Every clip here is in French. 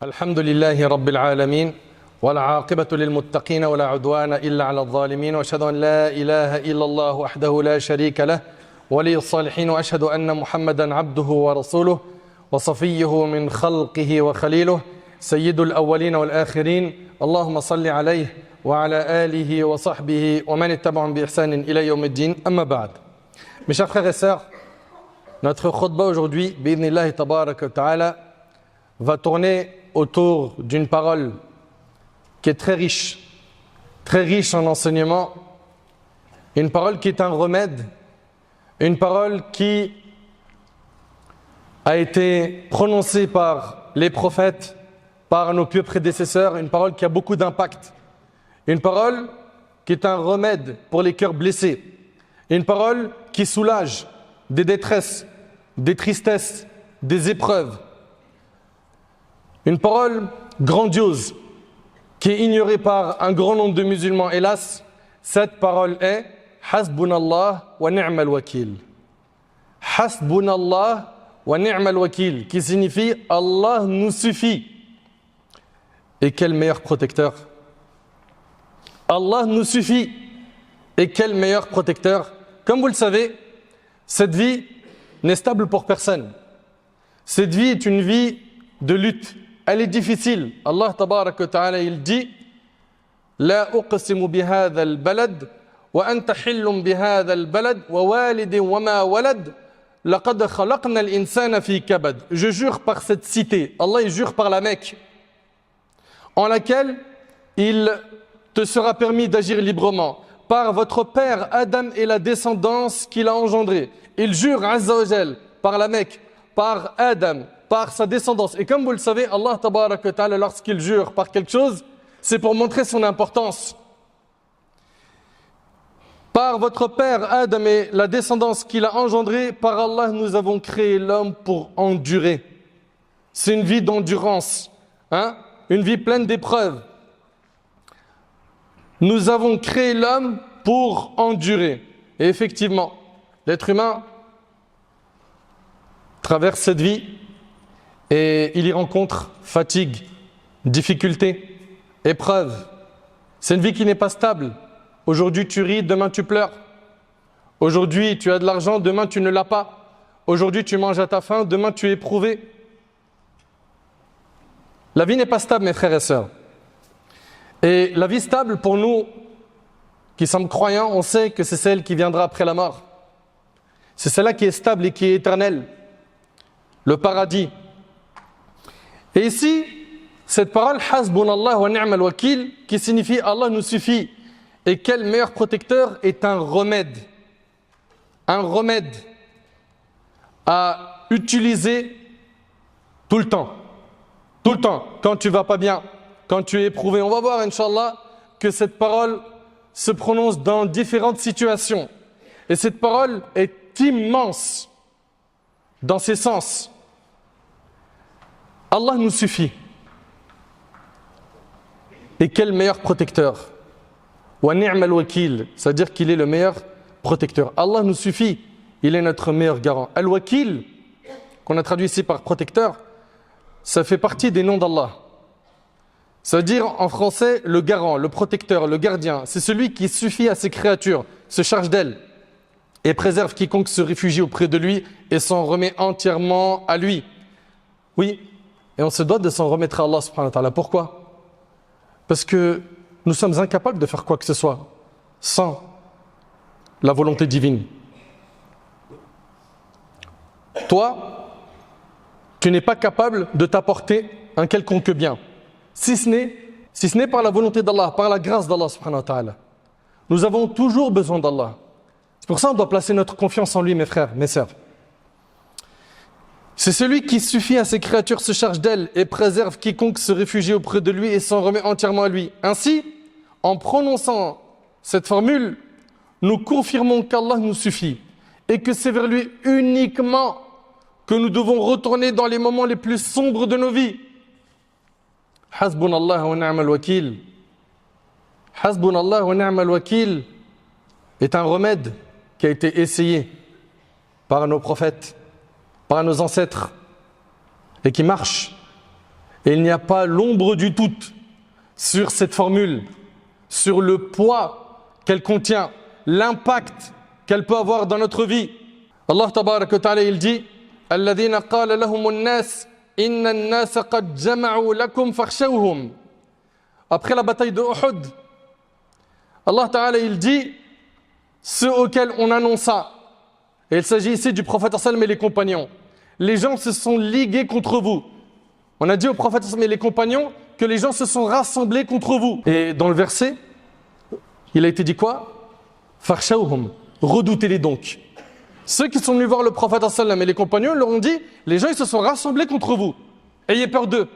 الحمد لله رب العالمين والعاقبة للمتقين ولا عدوان إلا على الظالمين وأشهد أن لا إله إلا الله وحده لا شريك له ولي الصالحين وأشهد أن محمدا عبده ورسوله وصفيه من خلقه وخليله سيد الأولين والآخرين اللهم صل عليه وعلى آله وصحبه ومن اتبعهم بإحسان إلى يوم الدين أما بعد. Mes chers frères et sœurs, notre khutbah aujourd'hui, bi'idhnillahi tabaraka wa ta'ala, va tourner autour d'une parole qui est très riche en enseignements, une parole qui est un remède, une parole qui a été prononcée par les prophètes, par nos pieux prédécesseurs, une parole qui a beaucoup d'impact, une parole qui est un remède pour les cœurs blessés, une parole qui soulage des détresses, des tristesses, des épreuves. Une parole grandiose qui est ignorée par un grand nombre de musulmans. Hélas, cette parole est Hasbunallah wa ni'mal wakil. Hasbunallah wa ni'mal wakil, qui signifie Allah nous suffit. Et quel meilleur protecteur! Allah nous suffit. Et quel meilleur protecteur! Comme vous le savez, cette vie n'est stable pour personne. Cette vie est une vie de lutte. Elle est difficile. Allah tabarak wa ta'ala, il dit La uqsimu bihadha al-balad wa anta hillum bihadha al-balad wa walidin wa ma walad laqad khalaqna al-insana fi kabad. Je jure par cette cité. Allah il jure par la Mecque, en laquelle il te sera permis d'agir librement, par votre père Adam et la descendance qu'il a engendrée. Il jure Azza wa Jal par la Mecque, par Adam, par sa descendance. Et comme vous le savez, Allah tabarak wa ta'ala, lorsqu'il jure par quelque chose, c'est pour montrer son importance. Par votre père Adam et la descendance qu'il a engendrée, par Allah nous avons créé l'homme pour endurer. C'est une vie d'endurance, une vie pleine d'épreuves. Nous avons créé l'homme pour endurer. Et effectivement, l'être humain traverse cette vie et il y rencontre fatigue, difficulté, épreuve. C'est une vie qui n'est pas stable. Aujourd'hui tu ris, demain tu pleures. Aujourd'hui tu as de l'argent, demain tu ne l'as pas. Aujourd'hui tu manges à ta faim, demain tu es éprouvé. La vie n'est pas stable, mes frères et sœurs. Et la vie stable, pour nous qui sommes croyants, on sait que c'est celle qui viendra après la mort. C'est celle-là qui est stable et qui est éternelle. Le paradis. Et ici, cette parole Hasbunallah wa ni'mal wakil, qui signifie Allah nous suffit. Et quel meilleur protecteur, est un remède. Un remède à utiliser tout le temps. Tout le temps, quand tu vas pas bien, quand tu es éprouvé. On va voir, Inch'Allah, que cette parole se prononce dans différentes situations. Et cette parole est immense dans ses sens. Allah nous suffit. Et quel meilleur protecteur. Wa ni'mal wakil, c'est-à-dire qu'il est le meilleur protecteur. Allah nous suffit, il est notre meilleur garant. Al-wakil, qu'on a traduit ici par protecteur, ça fait partie des noms d'Allah. Ça veut dire en français le garant, le protecteur, le gardien. C'est celui qui suffit à ses créatures, se charge d'elles et préserve quiconque se réfugie auprès de lui et s'en remet entièrement à lui. Oui, et on se doit de s'en remettre à Allah subhanahu wa ta'ala. Pourquoi? Parce que nous sommes incapables de faire quoi que ce soit sans la volonté divine. Toi, tu n'es pas capable de t'apporter un quelconque bien, si ce n'est par la volonté d'Allah, par la grâce d'Allah subhanahu wa ta'ala. Nous avons toujours besoin d'Allah. C'est pour ça qu'on doit placer notre confiance en lui, mes frères, mes sœurs. C'est celui qui suffit à ses créatures, se charge d'elles et préserve quiconque se réfugie auprès de lui et s'en remet entièrement à lui. Ainsi, en prononçant cette formule, nous confirmons qu'Allah nous suffit et que c'est vers lui uniquement que nous devons retourner dans les moments les plus sombres de nos vies. Hasbunallah wa ni'mal wakil. Hasbunallah wa ni'mal wakil est un remède qui a été essayé par nos prophètes, par nos ancêtres, et qui marche. Et il n'y a pas l'ombre du doute sur cette formule, sur le poids qu'elle contient, l'impact qu'elle peut avoir dans notre vie. Allah tabaraka wa ta'ala, il dit الذين قال لهم الناس إن الناس قد جمعوا لكم فاخشوهم. Après la bataille de Uhud, Allah Ta'ala, il dit ceux auxquels on annonça, et il s'agit ici du prophète sallam et les compagnons, les gens se sont ligués contre vous. On a dit au prophète sallam et les compagnons que les gens se sont rassemblés contre vous. Et dans le verset, il a été dit quoi? Fakhshawhum, redoutez-les donc. Ceux qui sont venus voir le prophète sallam et les compagnons leur ont dit les gens ils se sont rassemblés contre vous. Ayez peur d'eux.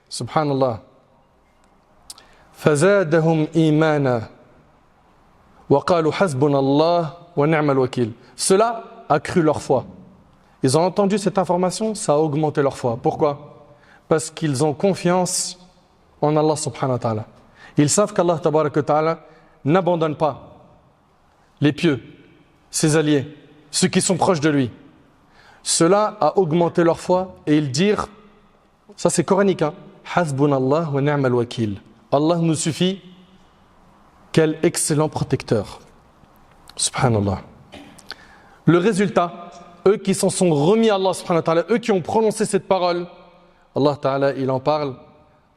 Subhanallah. فزادهم إيمانا وقالوا حسبنا الله ونعم الوكيل. Cela a cru leur foi. Ils ont entendu cette information, ça a augmenté leur foi. Pourquoi? Parce qu'ils ont confiance en Allah subhanahu wa ta'ala. Ils savent qu'Allah tabaraka wa ta'ala n'abandonne pas les pieux, ses alliés, ceux qui sont proches de lui. Cela a augmenté leur foi et ils dirent, ça c'est coranique, hein, Hasbunallah wa ni'mal wakil. Allah nous suffit, quel excellent protecteur. Subhanallah. Le résultat, eux qui s'en sont remis à Allah subhanahu wa ta'ala, eux qui ont prononcé cette parole, Allah ta'ala il en parle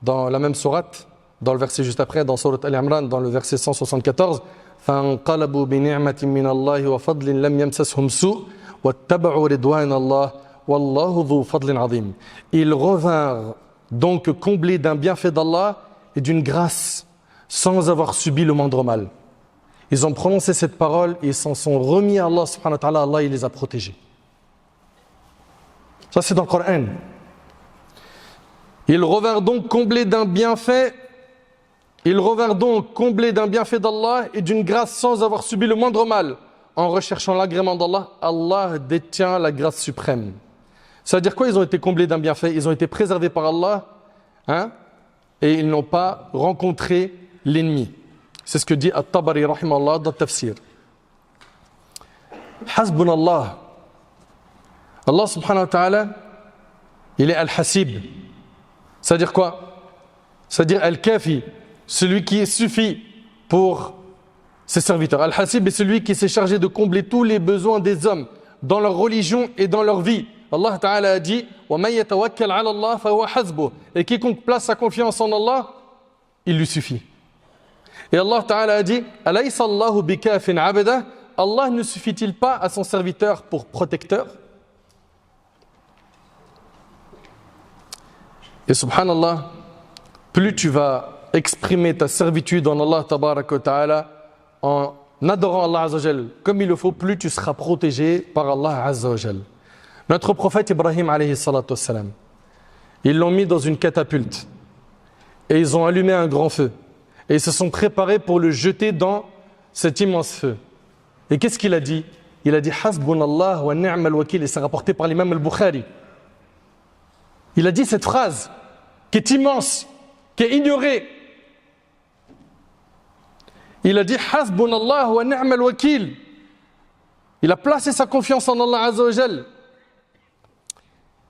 dans la même sourate, dans le verset juste après, dans sourate Al-Imran, dans le verset 174. فَانْقَلَبُوا بِنِعْمَةٍ مِّنَ اللَّهِ وَفَضْلٍ لَمْ يَمْسَسْهُمْ سُوءٌ وَاتَّبَعُوا رِضْوَانَ اللَّهِ وَاللَّهُ ذُو فَضْلٍ عَظِيمٍ. Ils revinrent donc comblés d'un bienfait d'Allah et d'une grâce sans avoir subi le moindre mal. Ils ont prononcé cette parole et ils s'en sont remis à Allah subhanahu wa ta'ala. Allah il les a protégés. Ça c'est dans le Coran. Ils revinrent donc comblés d'un bienfait. Ils revinrent donc comblés d'un bienfait d'Allah et d'une grâce sans avoir subi le moindre mal. En recherchant l'agrément d'Allah, Allah détient la grâce suprême. Ça veut dire quoi? Ils ont été comblés d'un bienfait, ils ont été préservés par Allah, hein, et ils n'ont pas rencontré l'ennemi. C'est ce que dit At-Tabari rahimahullah dans le tafsir. Hasbunallah. Allah subhanahu wa ta'ala, il est Al-Hasib. Ça veut dire quoi? Ça veut dire Al-Kafi, celui qui suffit pour ses serviteurs. Al-Hasib est celui qui s'est chargé de combler tous les besoins des hommes dans leur religion et dans leur vie. Allah Ta'ala a dit وَمَن يَتَوَكَّلْ عَلَى اللَّهِ فَهُوَ حَسْبُهُ. Et quiconque place sa confiance en Allah, il lui suffit. Et Allah Ta'ala a dit أَلَيْسَ اللَّهُ بِكَافٍ عَبْدَهُ. Allah ne suffit-il pas à son serviteur pour protecteur? Et subhanallah, plus tu vas exprimer ta servitude en Allah Tabaraka wa Ta'ala en adorant Allah Azza wa Jal comme il le faut, plus tu seras protégé par Allah Azza wa Jal. Notre prophète Ibrahim alayhi salatu wassalam, ils l'ont mis dans une catapulte et ils ont allumé un grand feu et ils se sont préparés pour le jeter dans cet immense feu. Et qu'est-ce qu'il a dit? Il a dit Hasbunallah wa ni'mal wakil, et c'est rapporté par l'imam al-Bukhari. Il a dit cette phrase qui est immense, qui est ignorée. Il a dit Hasbunallah wa ni'mal wakil. Il a placé sa confiance en Allah Azza wa Jal.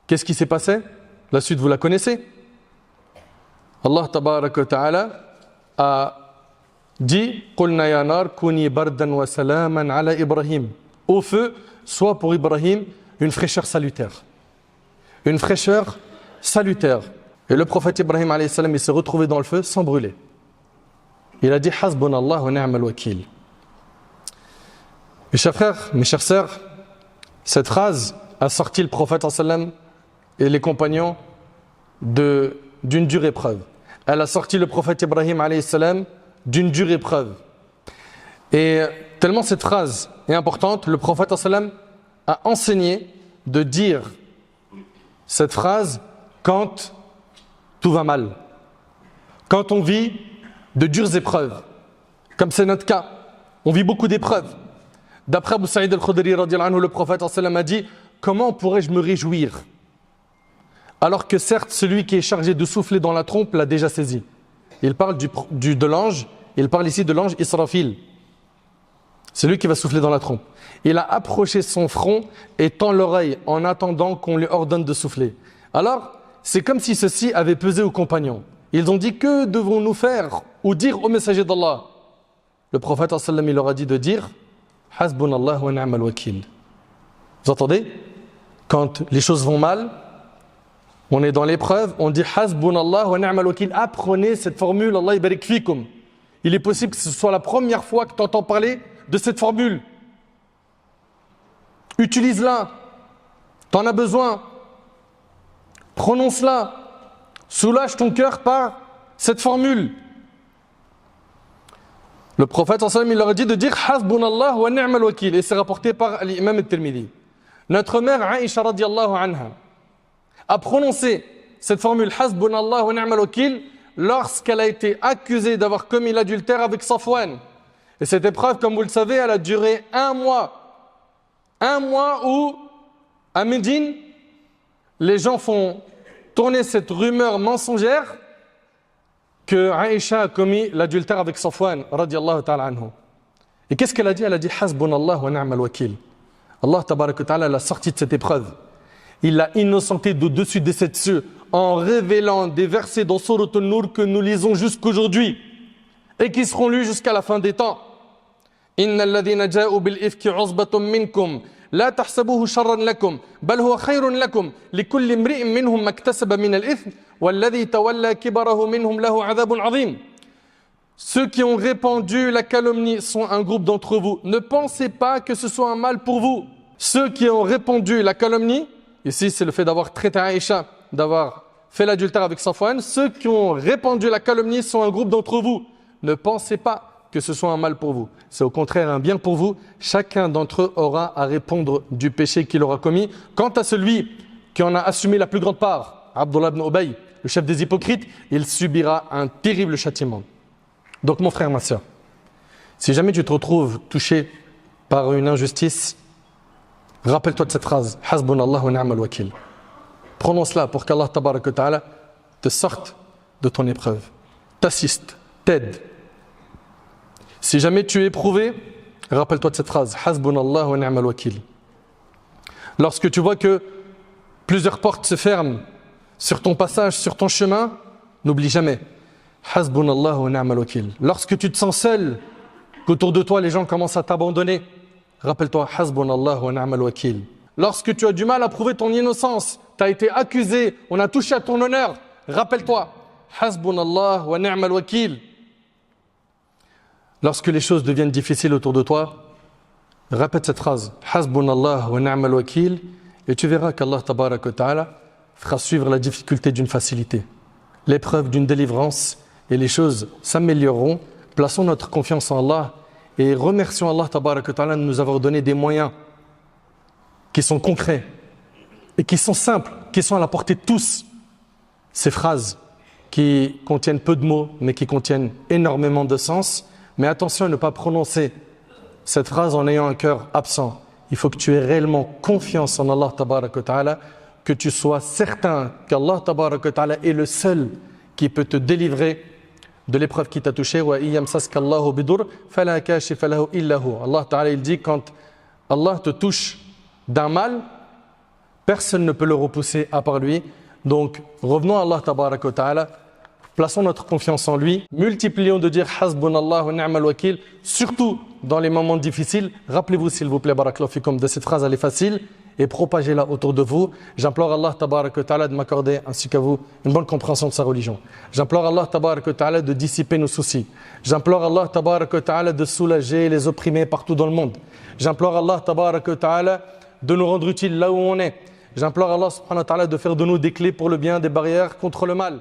Qu'est-ce qui s'est passé? La suite, vous la connaissez. Allah Tabaraka wa Ta'ala a dit Qulna ya nar kuni bardan wa salaman ala Ibrahim. Au feu, soit pour Ibrahim une fraîcheur salutaire. Une fraîcheur salutaire. Et le prophète Ibrahim alayhi salam, il s'est retrouvé dans le feu sans brûler. Il a dit Hasbunallah wa ni'mal wakil. Mes chers frères, mes chères sœurs, cette phrase a sorti le prophète sallam et les compagnons d'une dure épreuve. Elle a sorti le prophète Ibrahim alayhi salam d'une dure épreuve. Et tellement cette phrase est importante, le prophète sallam a enseigné de dire cette phrase quand tout va mal, quand on vit de dures épreuves, comme c'est notre cas. On vit beaucoup d'épreuves. D'après Abu Sa'id al-Khudri radiyallahu anhu, le prophète sallam a dit comment pourrais-je me réjouir alors que certes celui qui est chargé de souffler dans la trompe l'a déjà saisi. Il parle de l'ange, il parle ici de l'ange Israfil. C'est lui qui va souffler dans la trompe. Il a approché son front et tend l'oreille en attendant qu'on lui ordonne de souffler. Alors, c'est comme si ceux-ci avaient pesé aux compagnons. Ils ont dit, que devons-nous faire ou dire au messager d'Allah? Le prophète sallallahu alayhi wa sallam, il leur a dit de dire Hasbunallah wa ni'mal wakil. Vous entendez? Quand les choses vont mal, on est dans l'épreuve, on dit Hasbunallah wa ni'mal wakil. Apprenez cette formule, Allah yabarik fikum. Il est possible que ce soit la première fois que tu entends parler de cette formule. Utilise-la. Tu en as besoin. Prononce-la. Soulage ton cœur par cette formule. Le prophète sallallahu alayhi wa sallam, il leur a dit de dire Hasbunallah wa ni'mal wakil. Et c'est rapporté par l'imam al-Tirmidhi. Notre mère Aïcha radiyallahu anha a prononcé cette formule Hasbunallah wa ni'mal wakil lorsqu'elle a été accusée d'avoir commis l'adultère avec Safwan. Et cette épreuve, comme vous le savez, elle a duré 1 mois. 1 mois où, à Médine, les gens font tourner cette rumeur mensongère que Aïcha a commis l'adultère avec Safwan, radiyallahu ta'ala anhu. Et qu'est-ce qu'elle a dit? Elle a dit Hasbunallah wa ni'mal wakil. Allah tabaraka ta'ala l'a sorti de cette épreuve. Il l'a innocenté d'au-dessus des 7 cieux en révélant des versets dans Sourate An-Nur que nous lisons jusqu'aujourd'hui et qui seront lus jusqu'à la fin des temps. Innal ladhina ja'u bil ifki 'usbatun minkum la tahsabuhu sharran lakum bal huwa khayrun lakum likulli imri'in minhum maktasaba min al-ithm walladhi tawalla kibarahu minhum lahu 'adhabun 'azim. Ceux qui ont répandu la calomnie sont un groupe d'entre vous. Ne pensez pas que ce soit un mal pour vous. Ceux qui ont répandu la calomnie, ici c'est le fait d'avoir traité Aïcha, d'avoir fait l'adultère avec Safwan, ceux qui ont répandu la calomnie sont un groupe d'entre vous. Ne pensez pas que ce soit un mal pour vous. C'est au contraire un bien pour vous. Chacun d'entre eux aura à répondre du péché qu'il aura commis. Quant à celui qui en a assumé la plus grande part, Abdullah ibn Ubay, le chef des hypocrites, il subira un terrible châtiment. Donc mon frère, ma soeur, si jamais tu te retrouves touché par une injustice, rappelle-toi de cette phrase, Hasbunallah wa ni'mal wakil. Prononce-la pour qu'Allah tabaraka ta'ala te sorte de ton épreuve, t'assiste, t'aide. Si jamais tu es éprouvé, rappelle-toi de cette phrase, Hasbunallah wa ni'mal wakil. Lorsque tu vois que plusieurs portes se ferment sur ton passage, sur ton chemin, n'oublie jamais, Hasbunallah wa ni'mal wakil. Lorsque tu te sens seul, qu'autour de toi les gens commencent à t'abandonner, rappelle-toi, Hasbunallah wa ni'mal wakil. Lorsque tu as du mal à prouver ton innocence, tu as été accusé, on a touché à ton honneur, rappelle-toi, Hasbunallah wa ni'mal wakil. Lorsque les choses deviennent difficiles autour de toi, répète cette phrase, Hasbunallah wa ni'mal wakil, et tu verras qu'Allah tabaraka ta'ala fera suivre la difficulté d'une facilité, l'épreuve d'une délivrance, et les choses s'amélioreront. Plaçons notre confiance en Allah et remercions Allah tabaraka ta'ala de nous avoir donné des moyens qui sont concrets et qui sont simples, qui sont à la portée de tous. Ces phrases qui contiennent peu de mots mais qui contiennent énormément de sens. Mais attention à ne pas prononcer cette phrase en ayant un cœur absent. Il faut que tu aies réellement confiance en Allah tabaraka ta'ala, que tu sois certain qu'Allah tabaraka ta'ala est le seul qui peut te délivrer de l'épreuve qui t'a touché. Wa iyamsaskallahu bidur fala kashifa lahu illa hu. Allah ta'ala il dit, quand Allah te touche d'un mal, personne ne peut le repousser à part lui. Donc revenons à Allah tabaraka ta'ala, plaçons notre confiance en lui, multiplions de dire Hasbunallah wa ni'mal wakil, surtout dans les moments difficiles. Rappelez-vous s'il vous plaît, barakallahu fikum, de cette phrase, elle est facile, et propagez-la autour de vous. J'implore Allah tabaraka ta'ala de m'accorder, ainsi qu'à vous, une bonne compréhension de sa religion. J'implore Allah tabaraka ta'ala de dissiper nos soucis. J'implore Allah tabaraka ta'ala de soulager les opprimés partout dans le monde. J'implore Allah tabaraka ta'ala de nous rendre utiles là où on est. J'implore Allah subhanahu wa ta'ala de faire de nous des clés pour le bien, des barrières contre le mal.